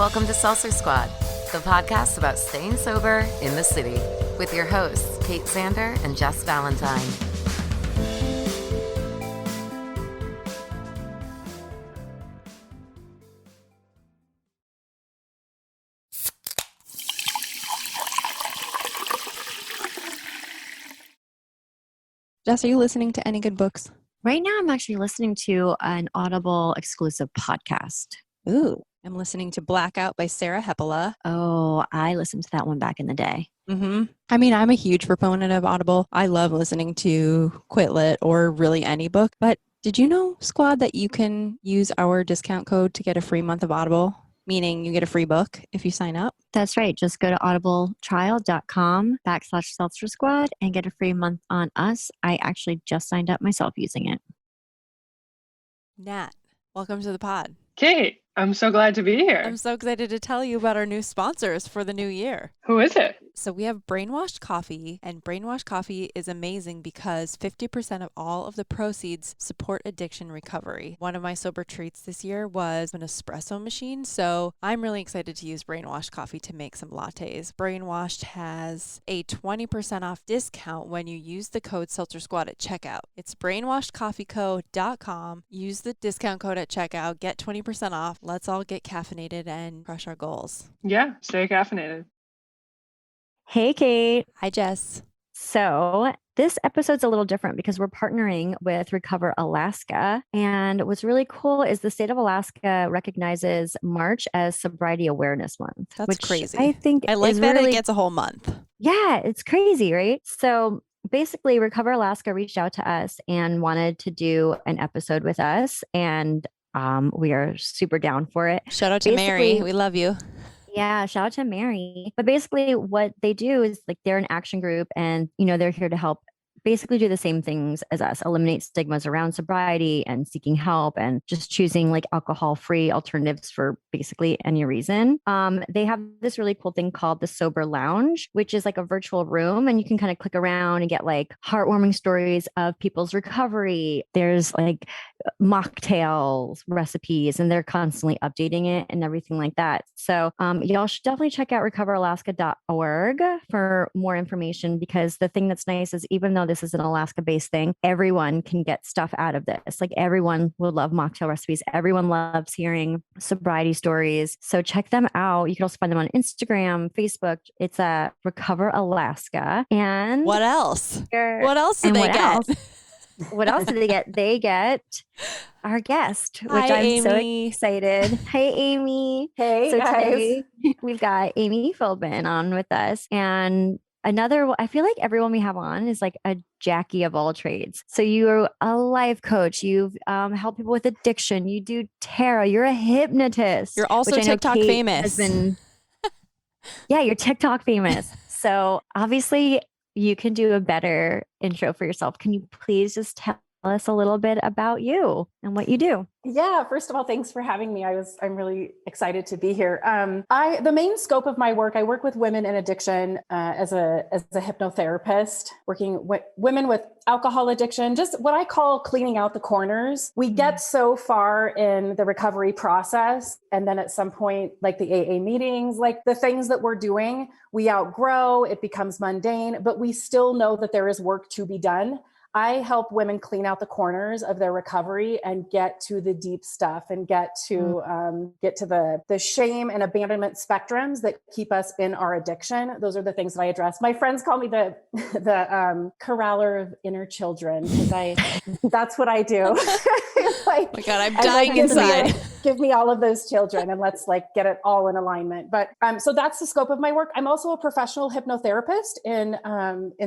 Welcome to Seltzer Squad, the podcast about staying sober in the city, with your hosts, Kate Sander and Jess Valentine. Jess, are you listening to any good books? Right now, I'm actually listening to an Audible exclusive podcast. Ooh, I'm listening to Blackout by Sarah Hepola. Oh, I listened to that one back in the day. I mean, I'm a huge proponent of Audible. I love listening to Quit Lit or really any book. But did you know, Squad, that you can use our discount code to get a free month of Audible? Meaning you get a free book if you sign up. That's right. Just go to audibletrial.com/Seltzer Squad and get a free month on us. I actually just signed up myself using it. Nat, welcome to the pod. Kate, I'm so glad to be here. I'm so excited to tell you about our new sponsors for the new year. Who is it? So we have Brainwashed Coffee, and Brainwashed Coffee is amazing because 50% of all of the proceeds support addiction recovery. One of my sober treats this year was an espresso machine, so I'm really excited to use Brainwashed Coffee to make some lattes. Brainwashed has a 20% off discount when you use the code Seltzer Squad at checkout. It's brainwashedcoffeeco.com. Use the discount code at checkout, get 20% off. Let's all get caffeinated and crush our goals. Yeah, stay caffeinated. Hey, Kate. Hi, Jess. So this episode's a little different because we're partnering with Recover Alaska. And what's really cool is the state of Alaska recognizes March as Sobriety Awareness Month. That's which crazy. I think I like is that really, it gets a whole month. Yeah, it's crazy, right? So basically, Recover Alaska reached out to us and wanted to do an episode with us. And we are super down for it. Shout out to Mary. We love you. Yeah, shout out to Mary. But basically what they do is like they're an action group and, they're here to help basically do the same things as us, eliminate stigmas around sobriety and seeking help and just choosing like alcohol-free alternatives for basically any reason. They have this really cool thing called the Sober Lounge, which is like a virtual room and you can kind of click around and get like heartwarming stories of people's recovery. There's like mocktails recipes and they're constantly updating it and everything like that. So y'all should definitely check out recoveralaska.org for more information, because the thing that's nice is even though this is an Alaska-based thing, everyone can get stuff out of this. Like everyone would love mocktail recipes. Everyone loves hearing sobriety stories. So check them out. You can also find them on Instagram, Facebook. It's Recover Alaska. And what else? What else do they get? What else do they get? They get our guest, which Hi, I'm Amy. so excited. Hey, Amy. Hey, so guys. Today we've got Amy Filbin on with us. And I feel like everyone we have on is like a Jackie of all trades. So you're a life coach. You've helped people with addiction. You do tarot. You're a hypnotist. You're also TikTok famous. Yeah, you're TikTok famous. So obviously you can do a better intro for yourself. Can you please just tell us a little bit about you and what you do? Yeah, first of all, thanks for having me. I'm really excited to be here. The main scope of my work, I work with women in addiction as a hypnotherapist, working with women with alcohol addiction, just what I call cleaning out the corners. We get so far in the recovery process, and then at some point, like the AA meetings, like the things that we're doing, we outgrow, it becomes mundane, but we still know that there is work to be done. I help women clean out the corners of their recovery and get to the deep stuff and get to the shame and abandonment spectrums that keep us in our addiction. Those are the things that I address. My friends call me the corraller of inner children because that's what I do. Like, oh my God, I'm dying inside. Give me all of those children and let's like get it all in alignment. But so that's the scope of my work. I'm also a professional hypnotherapist in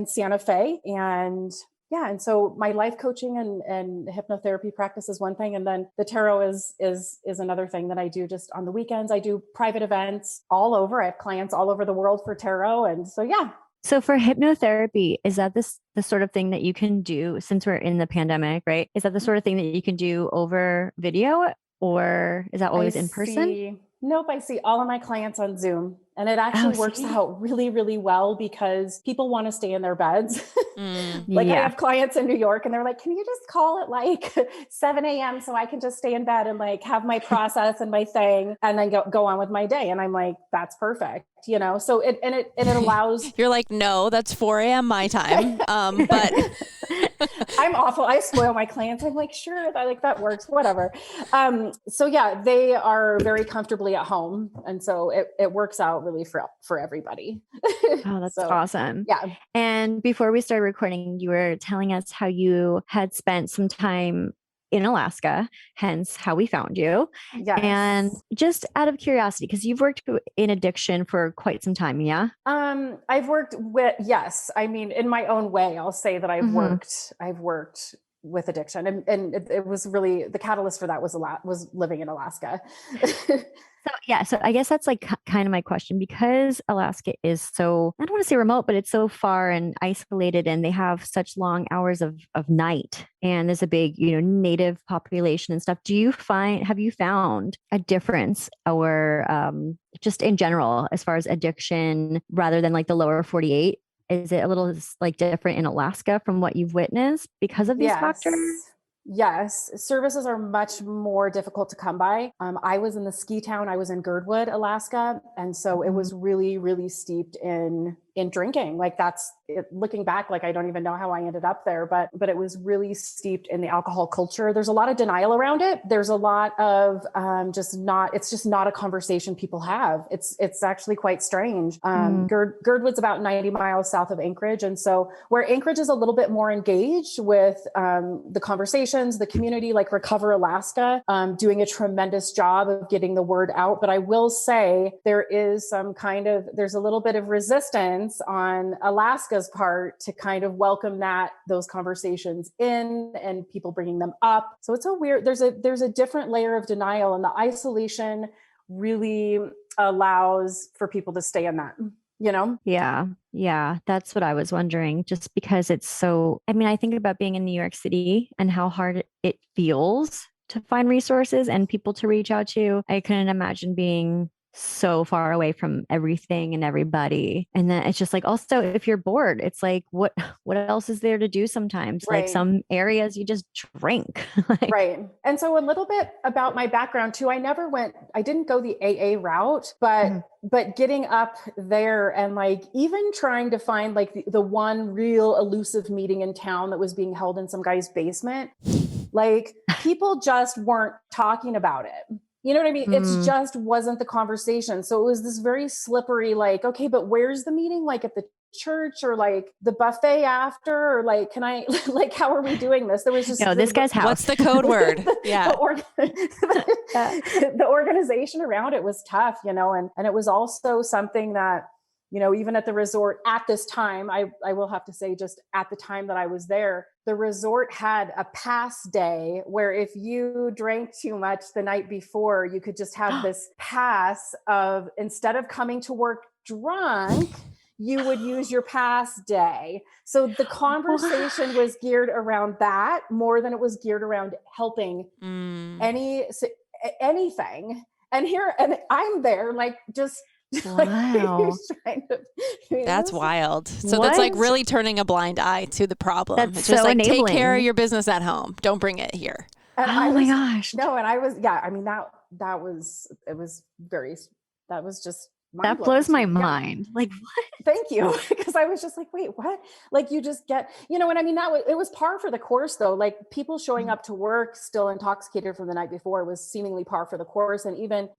Santa Fe, and yeah. And so my life coaching and hypnotherapy practice is one thing. And then the tarot is another thing that I do just on the weekends. I do private events all over. I have clients all over the world for tarot. And so, yeah. So for hypnotherapy, is that the sort of thing that you can do since we're in the pandemic, right? Is that the sort of thing that you can do over video, or is that always in person? Nope. I see all of my clients on Zoom, and it actually works out really, really well because people want to stay in their beds. Like I Yeah. have clients in New York and they're like, can you just call it like 7 a.m. so I can just stay in bed and like have my process and my thing and then go on with my day. And I'm like, that's perfect. So it allows. You're like, no, that's 4 a.m. my time. But I'm awful. I spoil my clients. I'm like, sure, that works, whatever. So yeah, they are very comfortably at home. And so it works out really for everybody. Oh, that's So, awesome. yeah. And before we started recording, you were telling us how you had spent some time in Alaska, hence how we found you. Yes. And just out of curiosity, because you've worked in addiction for quite some time, yeah? I've worked with, yes. I mean, in my own way, I'll say that I've worked with addiction, and it was really the catalyst for that was living in Alaska. So I guess that's like kind of my question, because Alaska is so, I don't want to say remote, but it's so far and isolated, and they have such long hours of night, and there's a big, native population and stuff. Have you found a difference or just in general, as far as addiction, rather than like the lower 48? Is it a little like different in Alaska from what you've witnessed because of these factors? Yes, services are much more difficult to come by. I was in the ski town. I was in Girdwood, Alaska. And so it was really, really steeped in drinking. Like looking back, like I don't even know how I ended up there, but it was really steeped in the alcohol culture. There's a lot of denial around it. There's a lot of it's just not a conversation people have. It's actually quite strange. Girdwood's about 90 miles south of Anchorage. And so where Anchorage is a little bit more engaged with the conversations, the community, like Recover Alaska, doing a tremendous job of getting the word out. But I will say there's a little bit of resistance on Alaska's part to kind of welcome those conversations in and people bringing them up. So it's there's a different layer of denial, and the isolation really allows for people to stay in that. Yeah, that's what I was wondering, just because it's so, I think about being in New York City and how hard it feels to find resources and people to reach out to. I couldn't imagine being so far away from everything and everybody. And then it's just like, also, if you're bored, it's like, what else is there to do sometimes? Right. Like some areas you just drink. Right. And so a little bit about my background too. I didn't go the AA route, but getting up there and like even trying to find like the one real elusive meeting in town that was being held in some guy's basement, like people just weren't talking about it. You know what I mean? It just wasn't the conversation. So it was this very slippery, like, okay, but where's the meeting? Like at the church or like the buffet after, or like, can I, like, how are we doing this? There was just this guy's house. What's the code word? Yeah. The organization around it was tough, and it was also something that, even at the resort at this time, I will have to say, just at the time that I was there, the resort had a pass day where if you drank too much the night before, you could just have this pass of, instead of coming to work drunk, you would use your pass day. So the conversation was geared around that more than it was geared around helping anything. And I'm there, like, just wow. That's wild. So that's like really turning a blind eye to the problem. That's it's just so like, enabling. take care of your business at home. Don't bring it here. And my gosh. No, and I was, that was just that blows my mind. Like, what? Thank you. Because I was just like, wait, what? Like, you just get, and I mean, it was par for the course though. Like people showing up to work still intoxicated from the night before was seemingly par for the course. And even,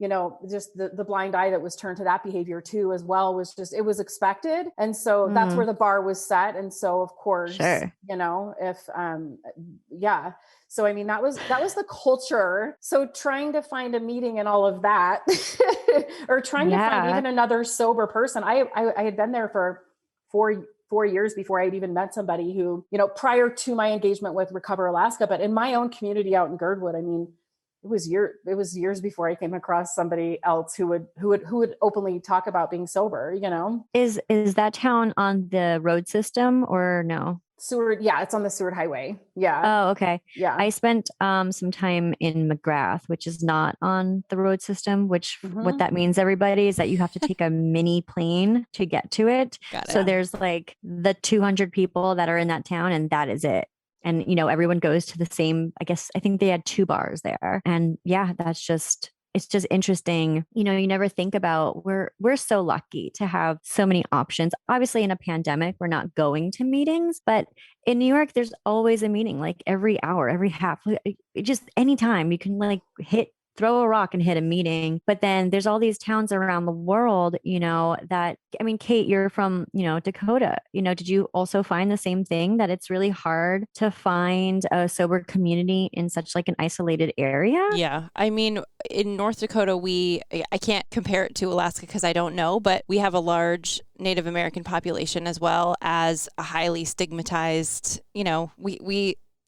just the blind eye that was turned to that behavior too, as well, was just, it was expected. And so that's where the bar was set. And so of course, sure. So, I mean, that was the culture. So trying to find a meeting and all of that, or trying to find even another sober person. I had been there for 4 years before I'd even met somebody who, prior to my engagement with Recover Alaska, but in my own community out in Girdwood, I mean, it was years before I came across somebody else who would openly talk about being sober, you know? Is that town on the road system or no? Seward. Yeah. It's on the Seward Highway. Yeah. Oh, okay. Yeah. I spent some time in McGrath, which is not on the road system, which what that means, everybody, is that you have to take a mini plane to get to it. Got it. So there's like the 200 people that are in that town, and that is it. And, you know, everyone goes to the same, I think they had 2 bars there. And yeah, it's just interesting. You know, you never think about we're so lucky to have so many options. Obviously, in a pandemic, we're not going to meetings, but in New York, there's always a meeting, like every hour, every half, just anytime you can like throw a rock and hit a meeting. But then there's all these towns around the world, you know, that, I mean, Kate, you're from, you know, Dakota, you know, did you also find the same thing, that it's really hard to find a sober community in such like an isolated area? Yeah. I mean, in North Dakota, I can't compare it to Alaska because I don't know, but we have a large Native American population as well as a highly stigmatized, you know,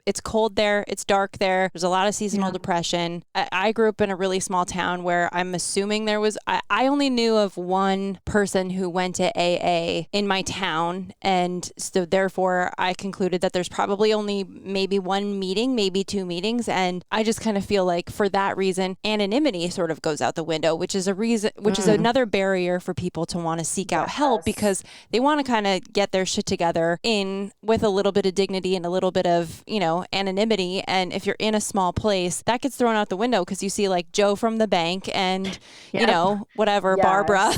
it's cold there. It's dark there. There's a lot of seasonal depression. I grew up in a really small town where I'm assuming I only knew of one person who went to AA in my town. And so therefore I concluded that there's probably only maybe one meeting, maybe 2 meetings. And I just kind of feel like for that reason, anonymity sort of goes out the window, which is another barrier for people to want to seek out help, because they want to kind of get their shit together with a little bit of dignity and a little bit of, you know, anonymity. And if you're in a small place, that gets thrown out the window because you see like Joe from the bank and you know, whatever, Barbara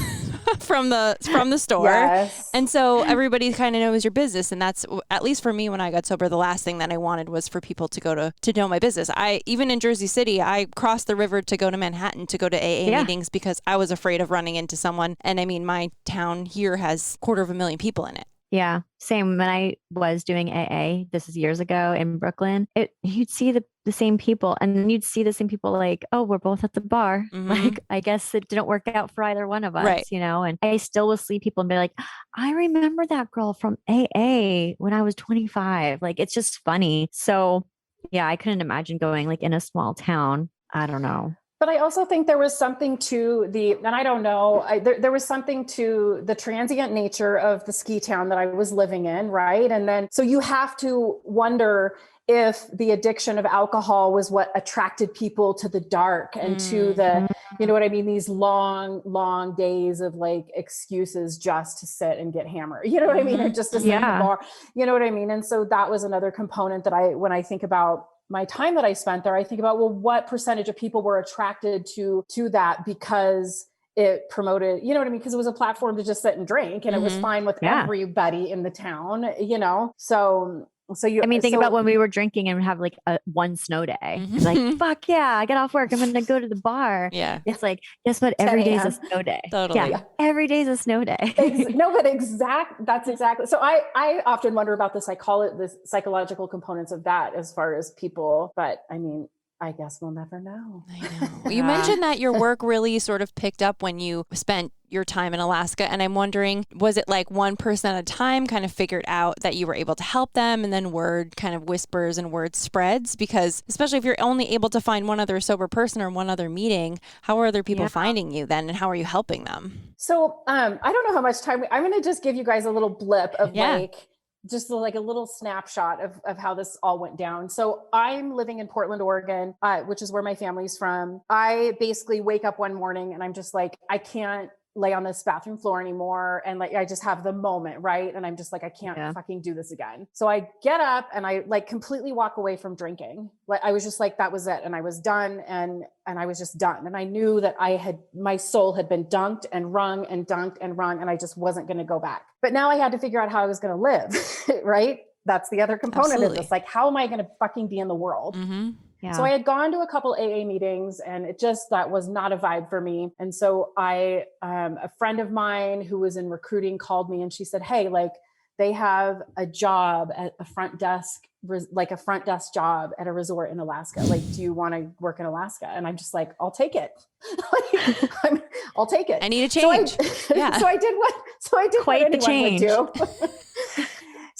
from the store. And so everybody kind of knows your business. And that's, at least for me, when I got sober, the last thing that I wanted was for people to go to know my business. Even in Jersey City, I crossed the river to go to Manhattan to go to AA meetings because I was afraid of running into someone. And I mean, my town here has 250,000 people in it. Yeah, same. When I was doing AA, this is years ago in Brooklyn, you'd see the same people, and then you'd see the same people like, oh, we're both at the bar. Like, I guess it didn't work out for either one of us, you know? And I still will see people and be like, I remember that girl from AA when I was 25. Like, it's just funny. So yeah, I couldn't imagine going like in a small town. I don't know. But I also think there was something to and I don't know, there was something to the transient nature of the ski town that I was living in, right? And then, so you have to wonder if the addiction of alcohol was what attracted people to the dark and to the, you know what I mean? These long, long days of like excuses just to sit and get hammered, you know what I mean? Or just to sit in the bar, you know what I mean? And so that was another component that when I think about my time that I spent there, I think about, well, what percentage of people were attracted to that because it promoted, you know what I mean? Because it was a platform to just sit and drink, and it was fine with everybody in the town, you know? Think about when we were drinking and have like one snow day. It's like, fuck yeah, I get off work, I'm going to go to the bar. Yeah. It's like, guess what? Every day is a snow day. Totally. Yeah. Every day is a snow day. No, but that's exactly. So I often wonder about the psychological components of that as far as people, but I mean, I guess we'll never know. I know. You mentioned that your work really sort of picked up when you spent your time in Alaska. And I'm wondering, was it like one person at a time kind of figured out that you were able to help them, and then word kind of whispers and word spreads? Because especially if you're only able to find one other sober person or one other meeting, how are other people finding you then? And how are you helping them? So I don't know how much time, I'm going to just give you guys a little blip of just like a little snapshot of how this all went down. So I'm living in Portland, Oregon, which is where my family's from. I basically wake up one morning and I'm just like, I can't lay on this bathroom floor anymore. And like, I just have the moment, right? And I'm just like, I can't fucking do this again. So I get up and I like completely walk away from drinking. Like, I was just like, that was it. And I was done. And I was just done. And I knew that my soul had been dunked and wrung and dunked and wrung, and I just wasn't going to go back. But now I had to figure out how I was going to live, right? That's the other component of this. Like, how am I going to fucking be in the world? Yeah. So I had gone to a couple AA meetings, and that was not a vibe for me. And so a friend of mine who was in recruiting called me, and she said, hey, like, they have a job at a front desk job at a resort in Alaska. Like, do you want to work in Alaska? And I'm just like, I'll take it. I'll take it. I need a change. So I did quite the change. Would do.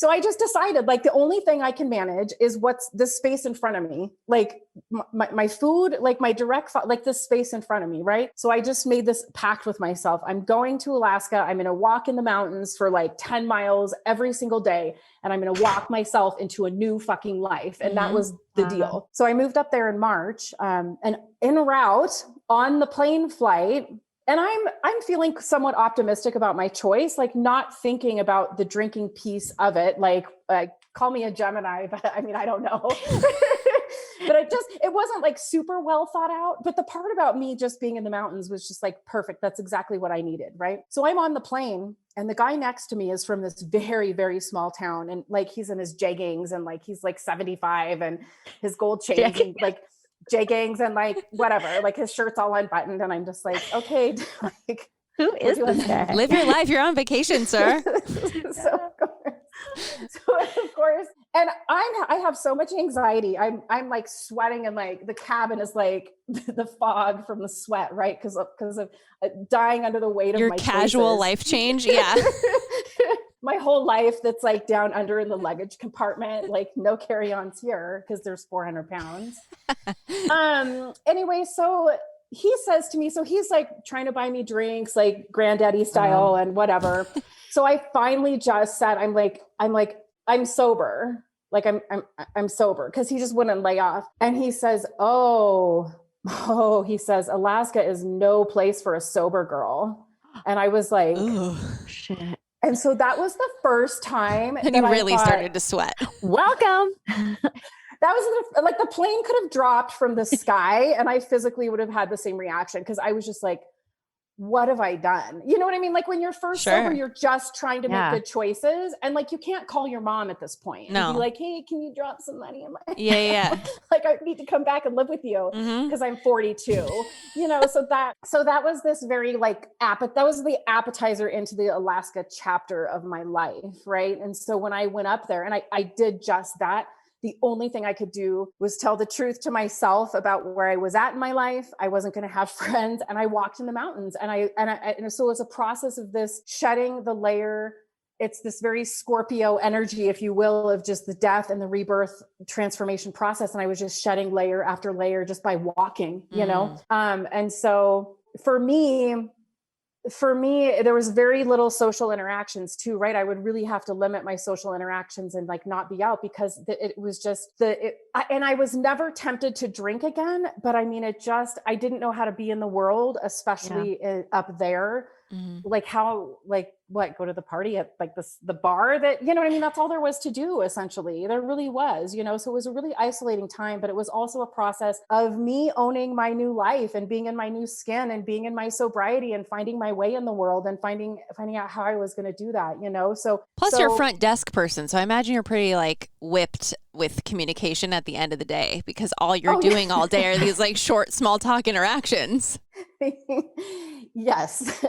So I just decided like the only thing I can manage is what's this space in front of me, like my food, like my like this space in front of me. Right. So I just made this pact with myself. I'm going to Alaska. I'm going to walk in the mountains for like 10 miles every single day. And I'm going to walk myself into a new fucking life. And that was the deal. So I moved up there in March, and en route on the plane flight, and I'm feeling somewhat optimistic about my choice, like not thinking about the drinking piece of it. Like call me a Gemini, but I mean, I don't know. But it wasn't like super well thought out. But the part about me just being in the mountains was just like perfect. That's exactly what I needed. Right. So I'm on the plane, and the guy next to me is from this very, very small town. And like, he's in his jeggings, and like, he's like 75 and his gold chains and like jeggings and like whatever, like his shirt's all unbuttoned. And I'm just like, okay, like, who is this guy? Live your life. You're on vacation, sir. So of course, and I have so much anxiety. I'm like sweating, and like the cabin is like the fog from the sweat, right? Because of dying under the weight of your my casual choices. life change. Yeah. My whole life that's like down under in the luggage compartment, like no carry-ons here because there's 400 pounds. Anyway, so he says to me, so he's like trying to buy me drinks, like granddaddy style and whatever. So I finally just said, I'm sober. Like I'm sober, because he just wouldn't lay off. And he says, he says, Alaska is no place for a sober girl. And I was like, Ooh. Shit. And so that was the first time. And you really started to sweat. Welcome. That was like the plane could have dropped from the sky and I physically would have had the same reaction, because I was just like, what have I done? You know what I mean? Like when you're first sober, you're just trying to make good choices. And like, you can't call your mom at this point and be like, hey, can you drop some money in my like, I need to come back and live with you because I'm 42, you know? So that was this very like, that was the appetizer into the Alaska chapter of my life. Right. And so when I went up there and I did just that, the only thing I could do was tell the truth to myself about where I was at in my life. I wasn't going to have friends, and I walked in the mountains. And so it was a process of this shedding the layer. It's this very Scorpio energy, if you will, of just the death and the rebirth transformation process. And I was just shedding layer after layer just by walking, you know? And so for me, there was very little social interactions too, right? I would really have to limit my social interactions and like not be out, because it was just and I was never tempted to drink again, but I mean, I didn't know how to be in the world, especially up there. Like how, like what, go to the party at like the bar that, you know what I mean? That's all there was to do, essentially. There really was, you know, so it was a really isolating time, but it was also a process of me owning my new life and being in my new skin and being in my sobriety and finding my way in the world and finding out how I was going to do that, you know? So plus you're a front desk person. So I imagine you're pretty like whipped with communication at the end of the day, because all you're doing all day are these like short, small talk interactions. Yes.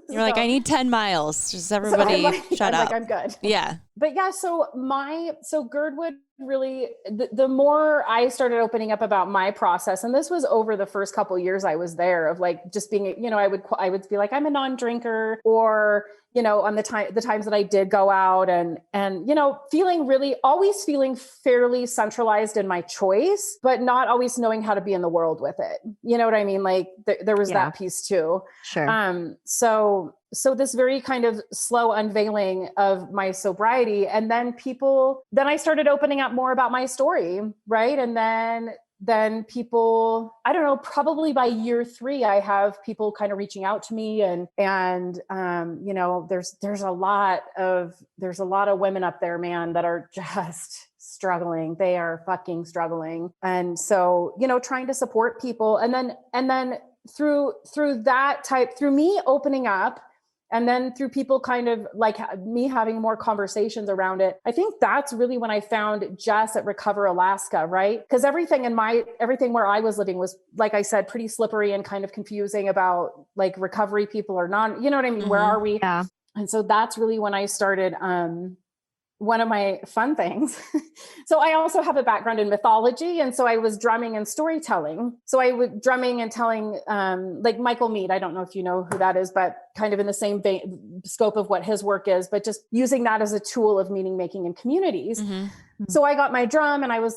You're like, I need 10 miles. Just everybody shut up. Like, I'm good. Yeah. But yeah, so Girdwood really, the more I started opening up about my process, and this was over the first couple of years I was there, of like just being, you know, I would be like, I'm a non-drinker, or, you know, on the times that I did go out and, you know, always feeling fairly centralized in my choice, but not always knowing how to be in the world with it. You know what I mean? Like there was that piece too. Sure. So this very kind of slow unveiling of my sobriety. And then I started opening up more about my story. Right. And then people, I don't know, probably by year 3, I have people kind of reaching out to me and you know, there's a lot of women up there, man, that are just struggling. They are fucking struggling. And so, you know, trying to support people. And then through me opening up, and then through people kind of like me having more conversations around it, I think that's really when I found Jess at Recover Alaska, right? Because everything where I was living was, like I said, pretty slippery and kind of confusing about like recovery people or non, you know what I mean? Where are we? Yeah. And so that's really when I started one of my fun things. So I also have a background in mythology. And so I was drumming and storytelling. So I would drumming and telling, like Michael Mead, I don't know if you know who that is, but kind of in the same scope of what his work is, but just using that as a tool of meaning making in communities. So I got my drum and I was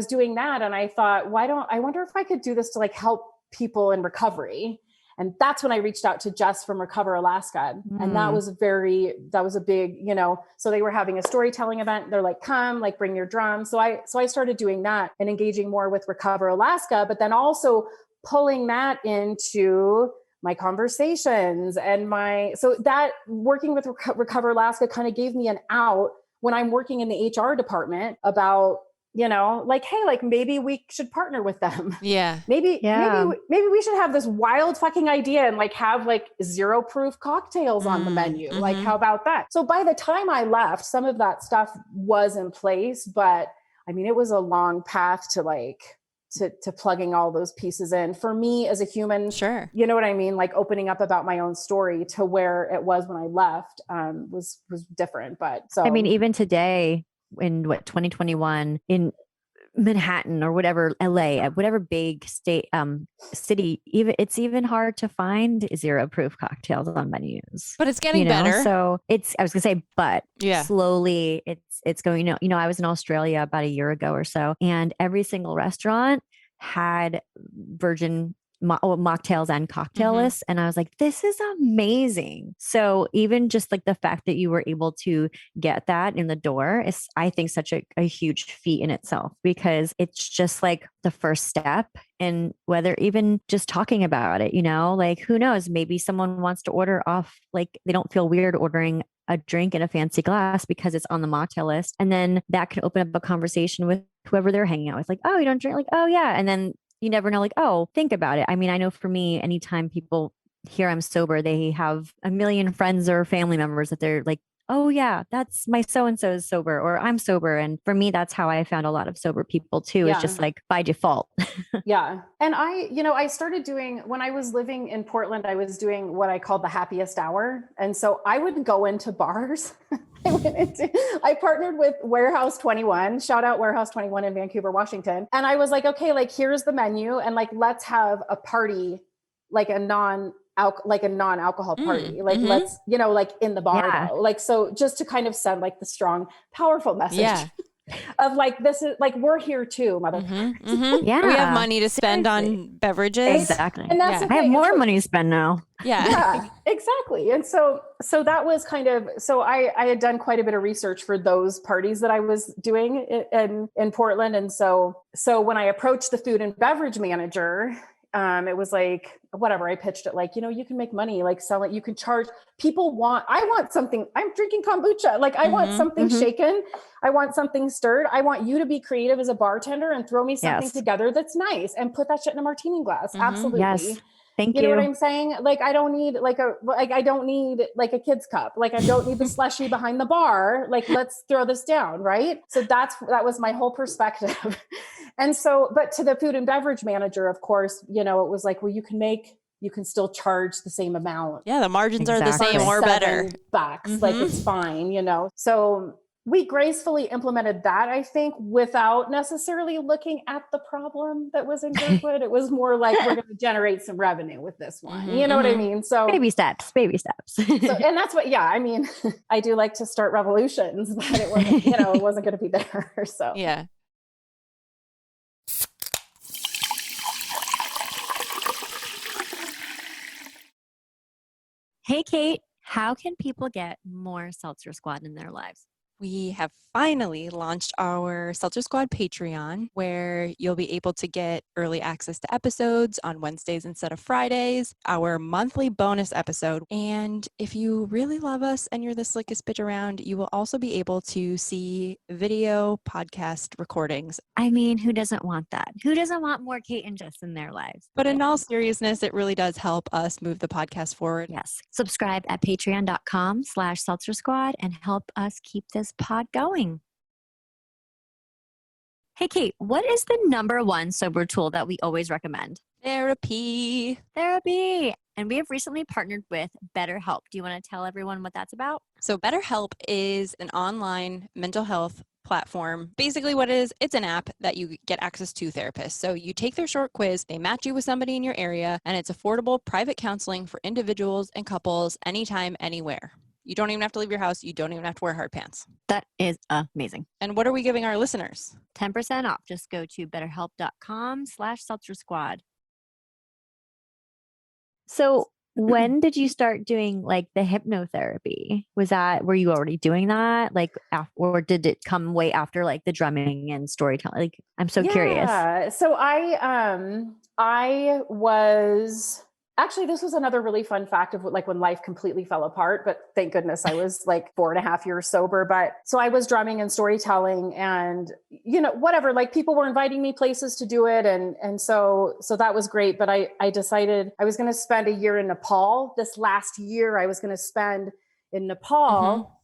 doing that. And I thought, I wonder if I could do this to like help people in recovery. And that's when I reached out to Jess from Recover Alaska. And that was a big, so they were having a storytelling event. They're like, come, like bring your drum. So I started doing that and engaging more with Recover Alaska, but then also pulling that into my conversations and so that working with Recover Alaska kind of gave me an out when I'm working in the HR department about, like, hey, like maybe we should partner with them. Yeah. Maybe we should have this wild fucking idea and like have like 0 proof cocktails on the menu. Like, how about that? So by the time I left, some of that stuff was in place, but I mean, it was a long path to like, to plugging all those pieces in for me as a human. Sure. You know what I mean? Like opening up about my own story to where it was when I left was different. But so, I mean, even today, in 2021 in Manhattan or whatever, LA, whatever big state city, it's even hard to find 0 proof cocktails on menus. But it's getting better. So I was gonna say, but yeah, slowly it's going. I was in Australia about a year ago or so, and every single restaurant had virgin mocktails and cocktail lists. And I was like, this is amazing. So even just like the fact that you were able to get that in the door is, I think, such a huge feat in itself, because it's just like the first step. And whether even just talking about it, like who knows, maybe someone wants to order off, like they don't feel weird ordering a drink in a fancy glass because it's on the mocktail list. And then that can open up a conversation with whoever they're hanging out with. Like, oh, you don't drink? Like, oh yeah. And then you never know, like, oh, think about it. I mean, I know for me, anytime people hear I'm sober, they have a million friends or family members that they're like, oh yeah, that's my so-and-so is sober, or I'm sober. And for me, that's how I found a lot of sober people too. It's just like by default. Yeah. And I started doing, when I was living in Portland, I was doing what I called the happiest hour. And so I would go into bars. I partnered with Warehouse 21, shout out Warehouse 21 in Vancouver, Washington. And I was like, okay, like here's the menu, and like, let's have a party, like a non-alcohol party. Like let's, like in the bar though. Like, so just to kind of send like the strong, powerful message of like, this is like, we're here too, motherfuckers. Yeah. We have money to spend on beverages. Exactly. And that's I have more money to spend now. Yeah, exactly. And so that was kind of, so I had done quite a bit of research for those parties that I was doing in Portland. And so when I approached the food and beverage manager, it was like, whatever, I pitched it like, you can make money, like sell it. You can charge I want something, I'm drinking kombucha. Like I want something shaken. I want something stirred. I want you to be creative as a bartender and throw me something together that's nice and put that shit in a martini glass. Absolutely. Yes. Thank you. You know what I'm saying? Like, I don't need I don't need like a kid's cup. Like I don't need the slushy behind the bar. Like, let's throw this down. Right. So that was my whole perspective. And so, but to the food and beverage manager, of course, it was like, well, you can still charge the same amount. Yeah. The margins are the same or better. $7, like it's fine, So we gracefully implemented that, I think, without necessarily looking at the problem that was in Kirkwood. It was more like, we're going to generate some revenue with this one. You know what I mean? So baby steps. And that's what, I mean, I do like to start revolutions, but it wasn't, it wasn't going to be there. So yeah. Hey, Kate, how can people get more Seltzer Squad in their lives? We have finally launched our Seltzer Squad Patreon, where you'll be able to get early access to episodes on Wednesdays instead of Fridays, our monthly bonus episode. And if you really love us and you're the slickest bitch around, you will also be able to see video podcast recordings. I mean, who doesn't want that? Who doesn't want more Kate and Jess in their lives? But in all seriousness, it really does help us move the podcast forward. Yes. Subscribe at patreon.com/Seltzer Squad and help us keep this pod going. Hey, Kate, what is the number one sober tool that we always recommend? Therapy. Therapy. And we have recently partnered with BetterHelp. Do you want to tell everyone what that's about? So BetterHelp is an online mental health platform. Basically what it is, it's an app that you get access to therapists. So you take their short quiz, they match you with somebody in your area, and it's affordable private counseling for individuals and couples anytime, anywhere. You don't even have to leave your house. You don't even have to wear hard pants. That is amazing. And what are we giving our listeners? 10% off. Just go to betterhelp.com/seltzer squad. So when did you start doing like the hypnotherapy? Were you already doing that? Like, or did it come way after like the drumming and storytelling? Like, I'm so curious. Yeah. So I was actually, this was another really fun fact of like when life completely fell apart, but thank goodness I was like 4.5 years sober. But so I was drumming and storytelling and, whatever, like people were inviting me places to do it. And so that was great. But I decided I was going to spend a year in Nepal. This last year I was going to spend in Nepal,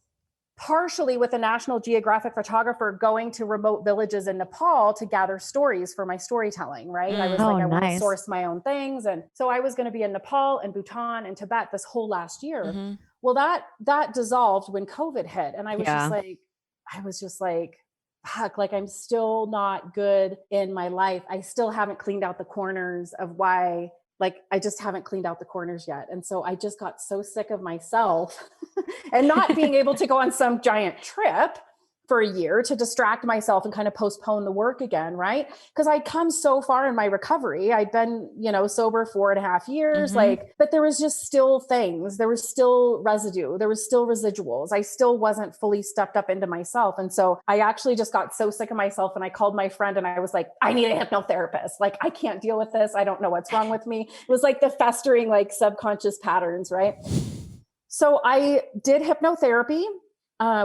partially with a National Geographic photographer going to remote villages in Nepal to gather stories for my storytelling, right? I was I want to source my own things. And so I was going to be in Nepal and Bhutan and Tibet this whole last year. Well, that dissolved when COVID hit. And I was just like, fuck, like I'm still not good in my life. I still haven't cleaned out the corners of why. Like, I just haven't cleaned out the corners yet. And so I just got so sick of myself and not being able to go on some giant trip for a year to distract myself and kind of postpone the work again. Right. Because I'd come so far in my recovery. I'd been, sober 4.5 years, but there was just still things, there was still residue, there was still residuals. I still wasn't fully stepped up into myself. And so I actually just got so sick of myself. And I called my friend and I was like, I need a hypnotherapist. Like, I can't deal with this. I don't know what's wrong with me. It was like the festering, like subconscious patterns. Right. So I did hypnotherapy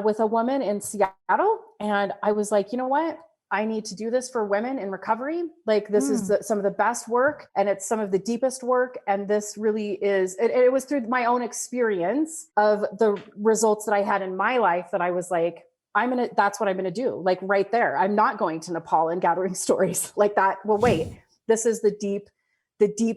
with a woman in Seattle. And I was like, you know what? I need to do this for women in recovery. Like this is some of the best work and it's some of the deepest work. And this really is, it was through my own experience of the results that I had in my life that I was like, that's what I'm going to do. Like right there, I'm not going to Nepal and gathering stories like that. Well, wait, this is the deep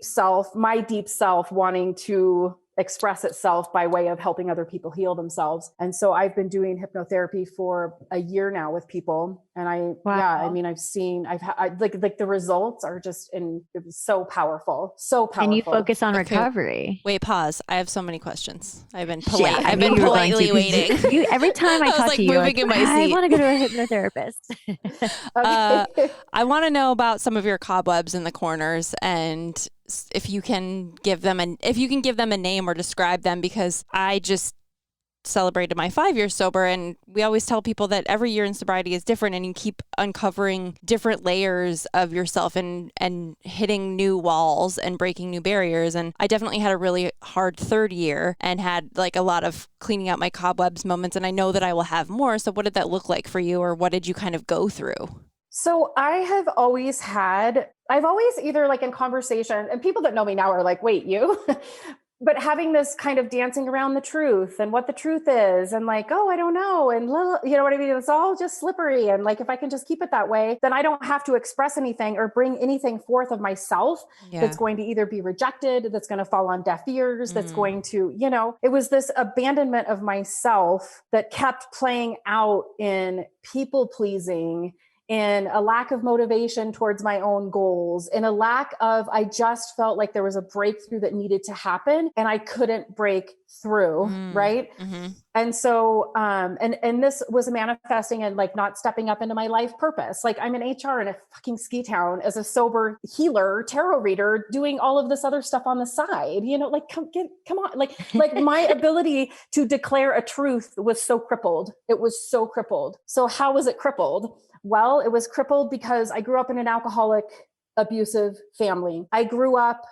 self, my deep self wanting to express itself by way of helping other people heal themselves. And so I've been doing hypnotherapy for a year now with people. And I've had like the results are just it was so powerful. And you focus on recovery. Wait, pause. I have so many questions. I've been politely waiting. Every time I talk to you, I want to go to a hypnotherapist. I want to know about some of your cobwebs in the corners and if you can give them a name or describe them, because I just celebrated my 5 years sober, and we always tell people that every year in sobriety is different, and you keep uncovering different layers of yourself and hitting new walls and breaking new barriers. And I definitely had a really hard third year and had like a lot of cleaning out my cobwebs moments, and I know that I will have more. So what did that look like for you, or what did you kind of go through? So I've always either like in conversation, and people that know me now are like, wait, you, but having this kind of dancing around the truth and what the truth is and like, oh, I don't know. And you know what I mean? It's all just slippery. And like, if I can just keep it that way, then I don't have to express anything or bring anything forth of myself that's going to either be rejected, that's going to fall on deaf ears, that's going to, it was this abandonment of myself that kept playing out in people pleasing, in a lack of motivation towards my own goals, in a lack of, I just felt like there was a breakthrough that needed to happen and I couldn't break through. Right. And so, and this was manifesting and like not stepping up into my life purpose. Like I'm in HR in a fucking ski town as a sober healer, tarot reader, doing all of this other stuff on the side, like, come on. Like my ability to declare a truth was so crippled. It was so crippled. So how was it crippled? Well, it was crippled because I grew up in an alcoholic, abusive family. I grew up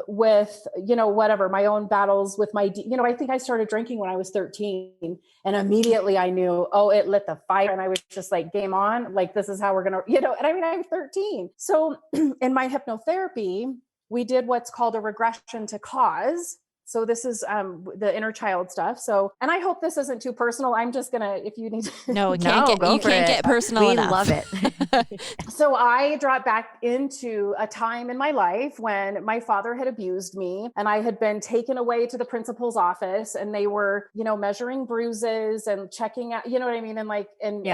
with, my own battles with my, I think I started drinking when I was 13 and immediately I knew, it lit the fire. And I was just like, game on, like, this is how we're going to, and I mean, I'm 13. So in my hypnotherapy, we did what's called a regression to cause. So this is the inner child stuff. So, and I hope this isn't too personal. I'm just gonna, if you need to. No, you can't get personal we enough. love it. So I dropped back into a time in my life when my father had abused me and I had been taken away to the principal's office and they were, measuring bruises and checking out, you know what I mean? And like, and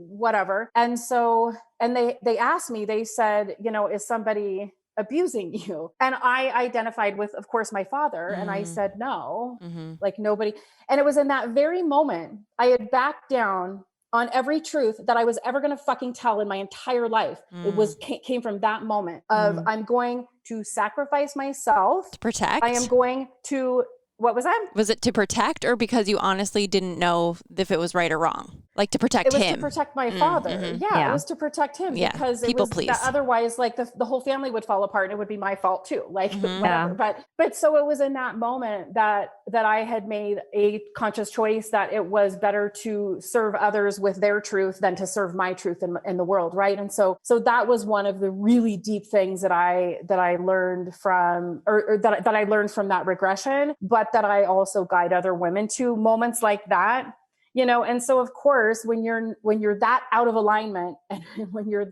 whatever. And so, and they asked me, they said, is somebody abusing you? And I identified with, of course, my father. And I said, no, like nobody. And it was in that very moment, I had backed down on every truth that I was ever going to fucking tell in my entire life. It came from that moment of I'm going to sacrifice myself to protect. I am going to, what was that? Was it to protect or because you honestly didn't know if it was right or wrong? Like to protect him? It was to protect my father. Yeah, it was to protect him because it was please. Otherwise like the whole family would fall apart and it would be my fault too. Like whatever. But so it was in that moment that I had made a conscious choice that it was better to serve others with their truth than to serve my truth in the world. Right. And so that was one of the really deep things that I learned from, or that I learned from that regression, but that I also guide other women to moments like that. And so of course, when you're that out of alignment and when you're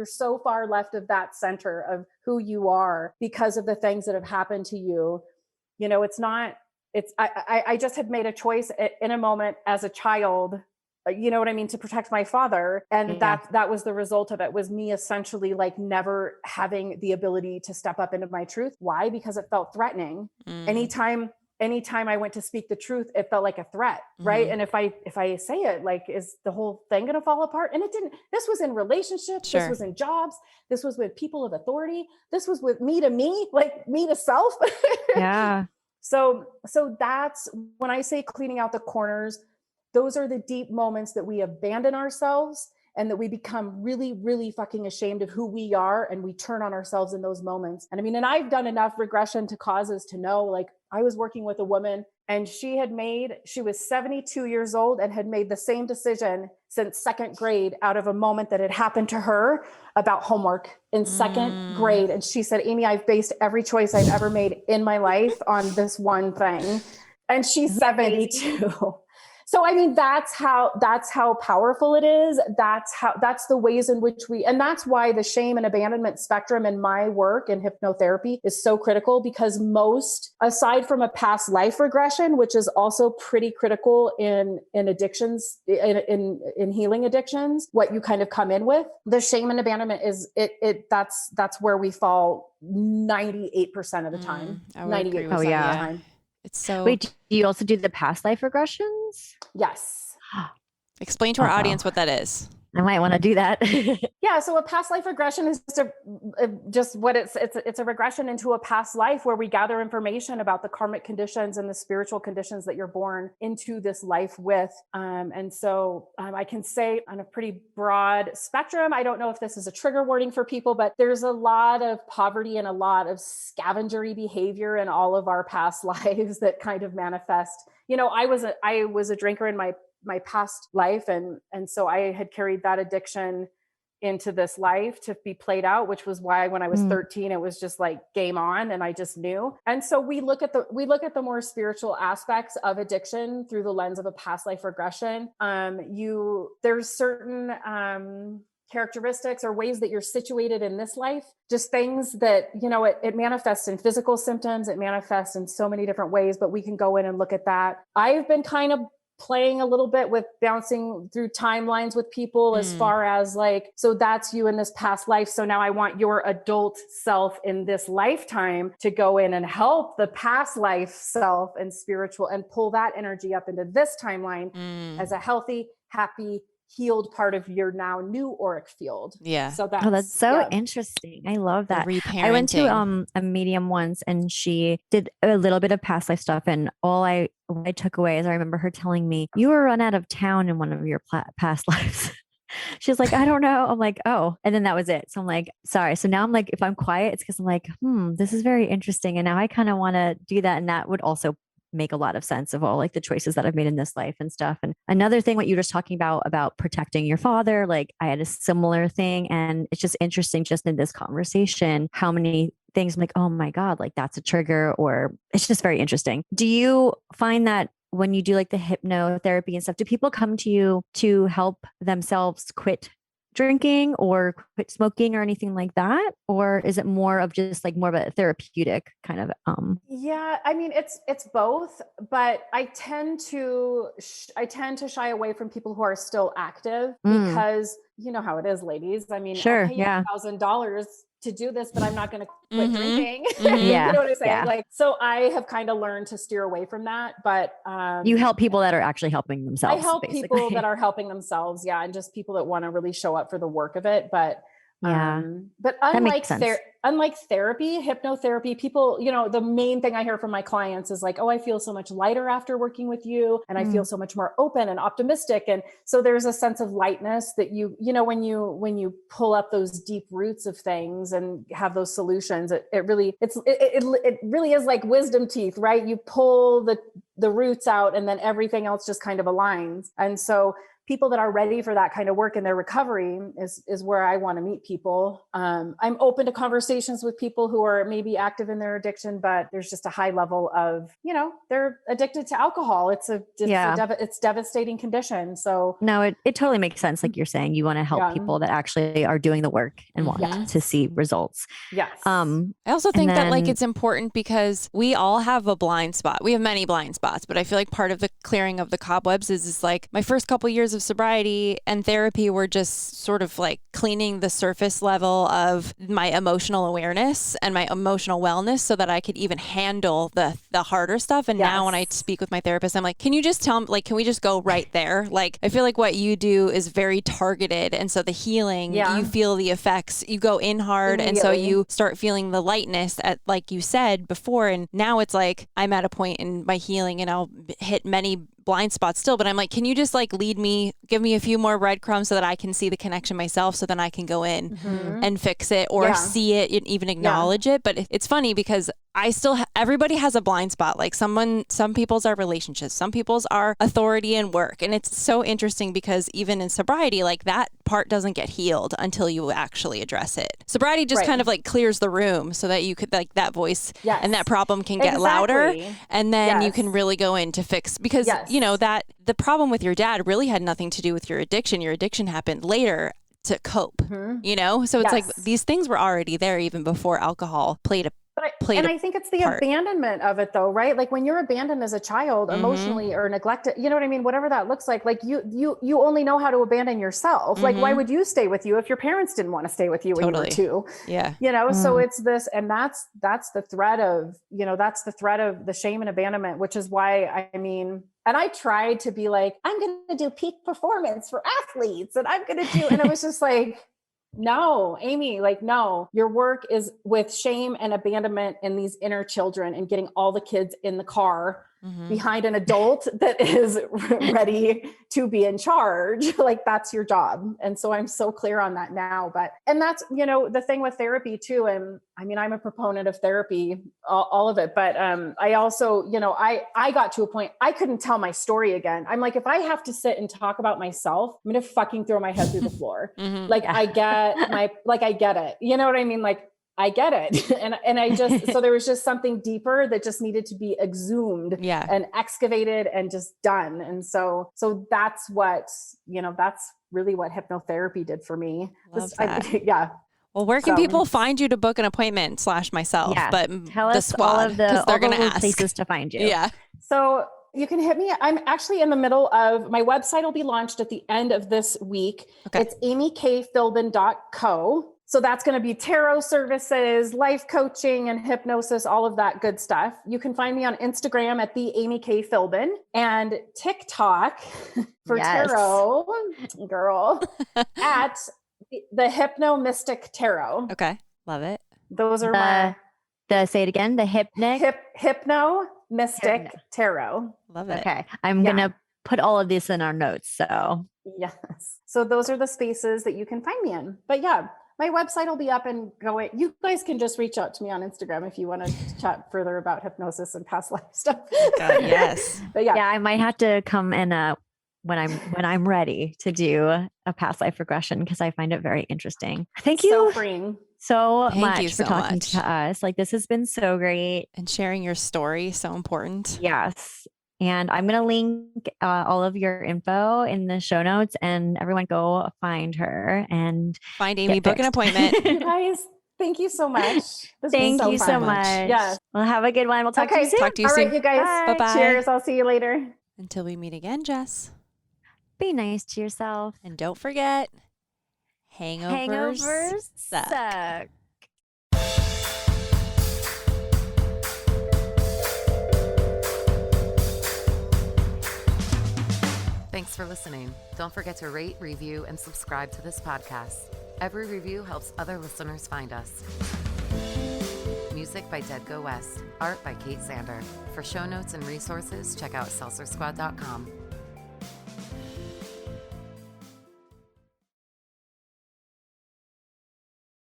so far left of that center of who you are because of the things that have happened to you, I just had made a choice in a moment as a child, you know what I mean, to protect my father. And that was the result of it, was me essentially like never having the ability to step up into my truth. Why? Because it felt threatening. Anytime I went to speak the truth, it felt like a threat. Right. And if I say it, like, is the whole thing going to fall apart? And it didn't. This was in relationships. Sure. This was in jobs. This was with people of authority. This was with me to me, like me to self. Yeah. So that's when I say cleaning out the corners, those are the deep moments that we abandon ourselves and that we become really, really fucking ashamed of who we are. And we turn on ourselves in those moments. And I mean, and I've done enough regression to causes to know, like, I was working with a woman and she was 72 years old and had made the same decision since second grade out of a moment that had happened to her about homework in second grade. And she said, Amy, I've based every choice I've ever made in my life on this one thing. And she's 72. So, I mean, that's how powerful it is. That's the ways in which and that's why the shame and abandonment spectrum in my work in hypnotherapy is so critical, because most, aside from a past life regression, which is also pretty critical in addictions, in healing addictions, what you kind of come in with, the shame and abandonment is that's where we fall 98% of the time. 98% of the time. It's so. Wait, do you also do the past life regressions? Yes. Explain to our audience what that is. I might want to do that. Yeah. So a past life regression is just what it's a regression into a past life where we gather information about the karmic conditions and the spiritual conditions that you're born into this life with. And so I can say on a pretty broad spectrum, I don't know if this is a trigger warning for people, but there's a lot of poverty and a lot of scavengery behavior in all of our past lives that kind of manifest. I was a drinker in my past life. And so I had carried that addiction into this life to be played out, which was why when I was 13, it was just like game on. And I just knew. And so we look at the more spiritual aspects of addiction through the lens of a past life regression. There's certain, characteristics or ways that you're situated in this life, just things that, it manifests in physical symptoms. It manifests in so many different ways, but we can go in and look at that. I've been kind of playing a little bit with bouncing through timelines with people as far as like, so that's you in this past life. So now I want your adult self in this lifetime to go in and help the past life self and spiritual and pull that energy up into this timeline as a healthy, happy, healed part of your now new auric field. Yeah. So that's so interesting. I love that. I went to a medium once and she did a little bit of past life stuff, and all I took away is I remember her telling me, you were run out of town in one of your past lives. She's like, I don't know. I'm like, oh, and then that was it. So I'm like, sorry. So now I'm like, if I'm quiet, it's because I'm like, this is very interesting. And now I kind of want to do that. And that would also make a lot of sense of all like the choices that I've made in this life and stuff. And another thing, what you were just talking about protecting your father, like I had a similar thing. And it's just interesting just in this conversation, how many things I'm like, oh my God, like that's a trigger, or it's just very interesting. Do you find that when you do like the hypnotherapy and stuff, do people come to you to help themselves quit drinking or quit smoking or anything like that? Or is it more of just like more of a therapeutic kind of Yeah, I mean it's both, but I tend to shy away from people who are still active because you know how it is, ladies. I mean, Sure, I'll pay you yeah. $1,000 to do this, but I'm not going to quit drinking. Yeah, You know what I'm saying? yeah. Like, so I have kind of learned to steer away from that, but You help people that are actually helping I themselves. help basically. people that are helping themselves, yeah, and just people that want to really show up for the work of it. But Yeah. but That makes sense. unlike therapy, hypnotherapy, people, you know, the main thing I hear from my clients is like, oh, I feel so much lighter after working with you, and I feel so much more open and optimistic. And so there's a sense of lightness that you know, when you pull up those deep roots of things and have those solutions, it really is like wisdom teeth, right? You pull the roots out and then everything else just kind of aligns. And so people that are ready for that kind of work in their recovery is where I want to meet people. I'm open to conversations with people who are maybe active in their addiction, but there's just a high level of, you know, they're addicted to alcohol. It's a devastating condition. So no, it totally makes sense. Like you're saying, you want to help people that actually are doing the work and want to see results. Yes. I also think that like it's important because we all have a blind spot. We have many blind spots, but I feel like part of the clearing of the cobwebs is like my first couple years of sobriety and therapy were just sort of like cleaning the surface level of my emotional awareness and my emotional wellness so that I could even handle the harder stuff. And now when I speak with my therapist, I'm like, can you just tell me, like, can we just go right there? Like, I feel like what you do is very targeted. And so the healing, you feel the effects, you go in hard. And so you start feeling the lightness at, like you said before. And now it's like, I'm at a point in my healing and I'll hit many blind spots still, but I'm like, can you just like lead me, give me a few more breadcrumbs so that I can see the connection myself, so then I can go in and fix it or see it and even acknowledge it. But it's funny because I still, everybody has a blind spot. Like some people's are relationships, some people's are authority and work. And it's so interesting because even in sobriety, like that part doesn't get healed until you actually address it. Sobriety just kind of like clears the room so that you could like that voice and that problem can get louder. And then you can really go in to fix, because you know, that the problem with your dad really had nothing to do with your addiction. Your addiction happened later to cope, you know? So it's like these things were already there even before alcohol played a I think it's the abandonment of it though, right? Like when you're abandoned as a child emotionally or neglected, you know what I mean? Whatever that looks like you only know how to abandon yourself. Like why would you stay with you if your parents didn't want to stay with you when you were 2? Yeah. You know, so it's this, and that's the threat of, you know, that's the threat of the shame and abandonment, which is why, I mean, and I tried to be like, I'm going to do peak performance for athletes and I'm going to do, and it was just like, no, Amy, like, no, your work is with shame and abandonment and these inner children and getting all the kids in the car behind an adult that is ready to be in charge. Like that's your job. And so I'm so clear on that now, and that's, you know, the thing with therapy too. And I mean, I'm a proponent of therapy, all of it, but I also, you know, I got to a point I couldn't tell my story again. I'm like, if I have to sit and talk about myself, I'm going to fucking throw my head through the floor. Like I get it. You know what I mean? Like, I get it. And I just, so there was just something deeper that just needed to be exhumed and excavated and just done. And so that's what, you know, that's really what hypnotherapy did for me. Love that. Yeah. Well, where can people find you to book an appointment / myself? Yeah. But tell us squad, all of they're going to ask places to find you. Yeah. So you can hit me. I'm actually in the middle of, my website will be launched at the end of this week. Okay. It's amykfilbin.co. So that's going to be tarot services, life coaching and hypnosis, all of that good stuff. You can find me on Instagram at the Amy K. Filbin and TikTok for tarot, girl, at the Hypno Mystic Tarot. Okay. Love it. Those are say it again, the Hypno Mystic Tarot. Love it. Okay. I'm going to put all of this in our notes. So yes. So those are the spaces that you can find me in. But yeah, my website will be up and going. You guys can just reach out to me on Instagram if you want to chat further about hypnosis and past life stuff. God, yes. But yeah, I might have to come in when I'm ready to do a past life regression because I find it very interesting. Thank you. So freeing. so Thank much you for so talking much. to us. Like, this has been so great. And sharing your story, so important. Yes. And I'm going to link all of your info in the show notes, and everyone go find her and Find Amy, get book an fixed. appointment. You guys, thank you so much. This was Thank so you fun. so much. Yes. Well, have a good one. We'll talk to you Okay. soon. Talk to you All soon. right, you guys. Bye. Bye-bye. Cheers. I'll see you later. Until we meet again, Jess. Be nice to yourself. And don't forget, hangovers suck. Thanks for listening. Don't forget to rate, review, and subscribe to this podcast. Every review helps other listeners find us. Music by Dead Go West. Art by Kate Sander. For show notes and resources, check out seltzersquad.com.